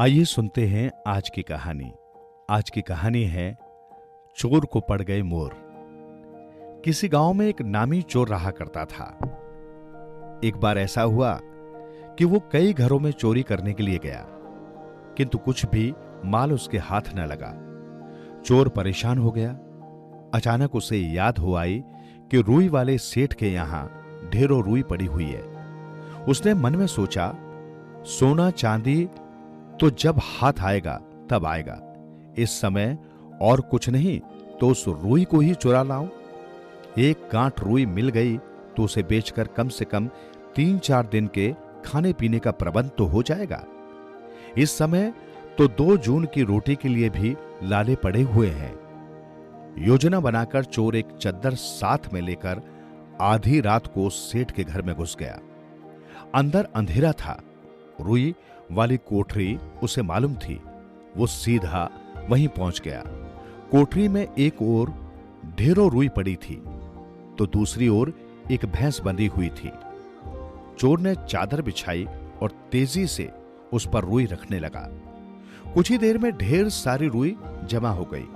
आइए सुनते हैं आज की कहानी। आज की कहानी है चोर को पड़ गए मोर। किसी गांव में एक नामी चोर रहा करता था। एक बार ऐसा हुआ कि वो कई घरों में चोरी करने के लिए गया, किंतु कुछ भी माल उसके हाथ न लगा। चोर परेशान हो गया। अचानक उसे याद हो आई कि रुई वाले सेठ के यहां ढेरों रुई पड़ी हुई है। उसने मन में सोचा, सोना चांदी तो जब हाथ आएगा तब आएगा, इस समय और कुछ नहीं तो उस रुई को ही चुरा लाऊं। एक गांठ रुई मिल गई तो उसे बेचकर कम से कम 3-4 दिन के खाने पीने का प्रबंध तो हो जाएगा। इस समय तो 2 जून की रोटी के लिए भी लाले पड़े हुए हैं। योजना बनाकर चोर एक चद्दर साथ में लेकर आधी रात को सेठ के घर में घुस गया। अंदर अंधेरा था। रुई वाली कोठरी उसे मालूम थी। वो सीधा वहीं पहुंच गया। कोठरी में एक ओर ढेरों रुई पड़ी थी तो दूसरी ओर एक भैंस बंधी हुई थी। चोर ने चादर बिछाई और तेजी से उस पर रुई रखने लगा। कुछ ही देर में ढेर सारी रुई जमा हो गई।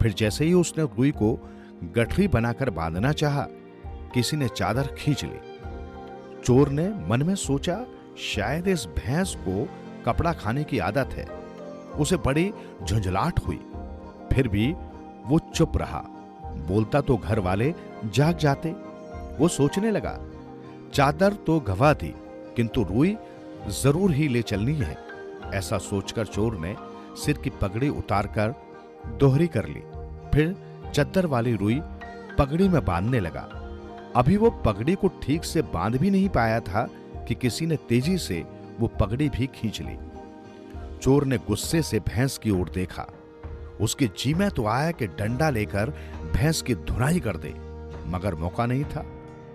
फिर जैसे ही उसने रुई को गठरी बनाकर बांधना चाहा, किसी ने चादर खींच ली। चोर ने मन में सोचा, शायद इस भैंस को कपड़ा खाने की आदत है। उसे बड़ी झुंझलाहट हुई। फिर भी वो चुप रहा। बोलता तो घर वाले जाग जाते। वो सोचने लगा, चादर तो गवा दी, किंतु रुई जरूर ही ले चलनी है। ऐसा सोचकर चोर ने सिर की पगड़ी उतारकर दोहरी कर ली। फिर चद्दर वाली रुई पगड़ी में बांधने लगा। अभी वो पगड़ी को ठीक से बांध भी नहीं पाया था कि किसी ने तेजी से वो पगड़ी भी खींच ली। चोर ने गुस्से से भैंस की ओर देखा। उसके जी में तो आया कि डंडा लेकर भैंस की धुनाई कर दे, मगर मौका नहीं था।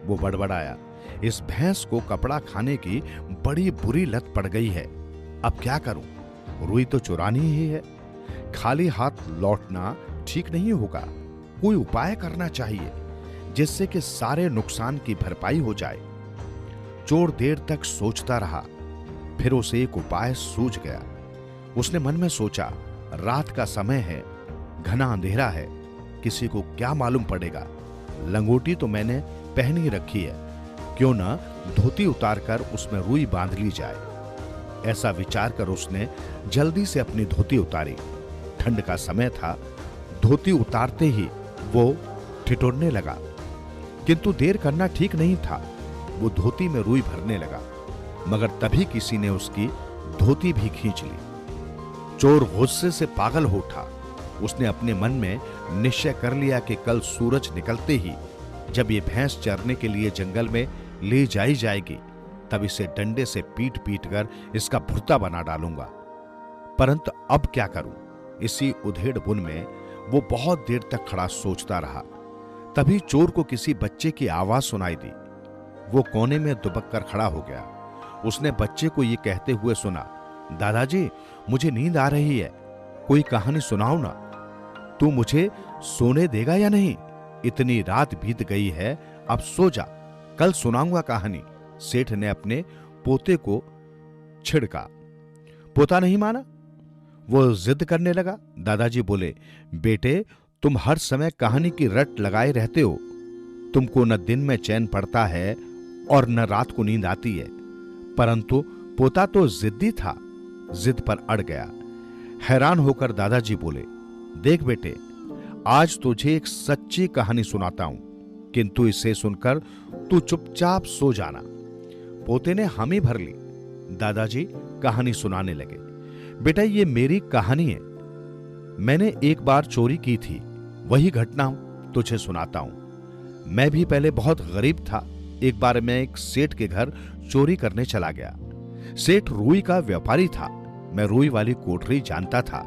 वो बड़बड़ाया, इस भैंस को कपड़ा खाने की बड़ी बुरी लत पड़ गई है। अब क्या करूं? रुई तो चुरानी ही है। खाली हाथ लौटना ठीक नहीं होगा। कोई उपाय करना चाहिए जिससे कि सारे नुकसान की भरपाई हो जाए। चोर देर तक सोचता रहा। फिर उसे एक उपाय सूझ गया। उसने मन में सोचा, रात का समय है, घना अंधेरा है, किसी को क्या मालूम पड़ेगा। लंगोटी तो मैंने पहन ही रखी है, क्यों ना धोती उतारकर उसमें रुई बांध ली जाए। ऐसा विचार कर उसने जल्दी से अपनी धोती उतारी। ठंड का समय था। धोती उतारते ही वो ठिठुरने लगा, किंतु देर करना ठीक नहीं था। वो धोती में रुई भरने लगा, मगर तभी किसी ने उसकी धोती भी खींच ली। चोर गुस्से से पागल हो उठा। उसने अपने मन में निश्चय कर लिया कि कल सूरज निकलते ही जब ये भैंस चरने के लिए जंगल में ले जाई जाएगी, तब इसे डंडे से पीट पीट कर इसका भुर्ता बना डालूंगा। परंतु अब क्या करूं? इसी उधेड़ बुन में वो बहुत देर तक खड़ा सोचता रहा। तभी चोर को किसी बच्चे की आवाज सुनाई दी। वो कोने में दुबक कर खड़ा हो गया। उसने बच्चे को ये कहते हुए सुना, दादाजी, मुझे नींद आ रही है, कोई कहानी सुनाओ ना। तू मुझे सोने देगा या नहीं? इतनी रात बीत गई है, अब सो जा, कल सुनाऊंगा कहानी। सेठ ने अपने पोते को छिड़का। पोता नहीं माना। वो जिद करने लगा। दादाजी बोले, बेटे, तुम हर समय कहानी की रट लगाए रहते हो। तुमको न दिन में चैन पड़ता है और न रात को नींद आती है। परंतु पोता तो जिद्दी था, जिद पर अड़ गया। हैरान होकर दादाजी बोले, देख बेटे, आज तुझे एक सच्ची कहानी सुनाता हूं, किंतु इसे सुनकर तू चुपचाप सो जाना। पोते ने हामी भर ली। दादाजी कहानी सुनाने लगे। बेटा, ये मेरी कहानी है। मैंने एक बार चोरी की थी, वही घटना तुझे सुनाता हूं। मैं भी पहले बहुत गरीब था। एक बार मैं एक सेठ के घर चोरी करने चला गया। सेठ रुई का व्यापारी था। मैं रुई वाली कोठरी जानता था,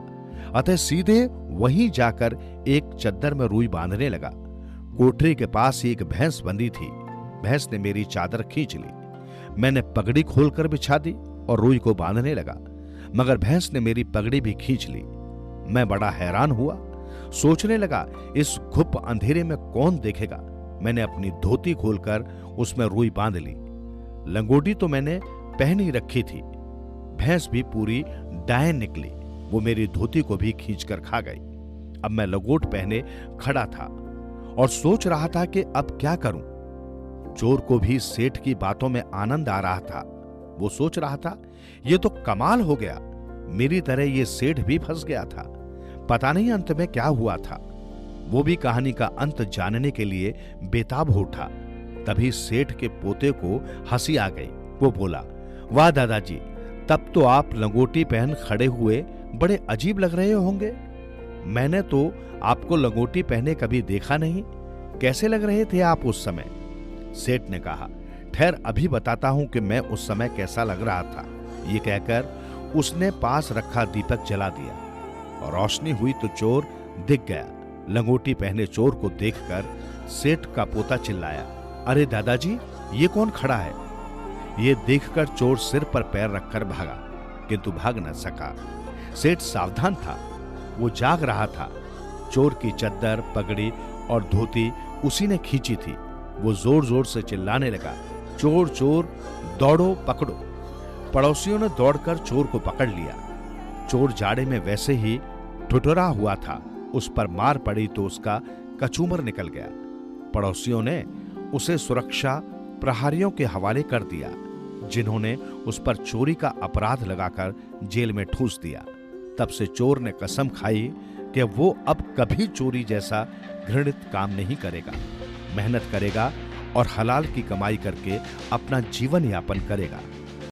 अतः सीधे वहीं जाकर एक चद्दर में रुई बांधने लगा। कोठरी के पास ही एक भैंस बंधी थी। भैंस ने मेरी चादर खींच ली। मैंने पगड़ी खोलकर बिछा दी और रुई को बांधने लगा, मगर भैंस ने मेरी पगड़ी भी खींच ली। मैं बड़ा हैरान हुआ। सोचने लगा, इस घुप अंधेरे में कौन देखेगा। मैंने अपनी धोती खोलकर उसमें रुई बांध ली। लंगोटी तो मैंने पहन ही रखी थी। भैंस भी पूरी डायन निकली, वो मेरी धोती को भी खींचकर खा गई। अब मैं लंगोट पहने खड़ा था और सोच रहा था कि अब क्या करूं। चोर को भी सेठ की बातों में आनंद आ रहा था। वो सोच रहा था, ये तो कमाल हो गया, मेरी तरह ये सेठ भी फंस गया था। पता नहीं अंत में क्या हुआ था। वो भी कहानी का अंत जानने के लिए बेताब हो उठा। तभी सेठ के पोते को हंसी आ गई। वो बोला, वाह दादाजी, तब तो आप लंगोटी पहन खड़े हुए बड़े अजीब लग रहे होंगे। मैंने तो आपको लंगोटी पहने कभी देखा नहीं। कैसे लग रहे थे आप उस समय? सेठ ने कहा, ठहर अभी बताता हूं कि मैं उस समय कैसा लग रहा था। ये कहकर उसने पास रखा दीपक जला दिया और रोशनी हुई तो चोर दिख गया। लंगोटी पहने चोर को देखकर सेठ का पोता चिल्लाया, अरे दादाजी, ये कौन खड़ा है? ये देखकर चोर सिर पर पैर रखकर भागा, किंतु भाग न सका। सेठ सावधान था, वो जाग रहा था। चोर की चद्दर, पगड़ी और धोती उसी ने खींची थी। वो जोर जोर से चिल्लाने लगा, चोर चोर, दौड़ो पकड़ो। पड़ोसियों ने दौड़कर चोर को पकड़ लिया। चोर जाड़े में वैसे ही ठुठुरा हुआ था। उस पर मार पड़ी तो उसका कचूमर निकल गया। पड़ोसियों ने उसे सुरक्षा प्रहरियों के हवाले कर दिया, जिन्होंने उस पर चोरी का अपराध लगाकर जेल में ठूस दिया। तब से चोर ने कसम खाई कि वो अब कभी चोरी जैसा घृणित काम नहीं करेगा। मेहनत करेगा और हलाल की कमाई करके अपना जीवन यापन करेगा।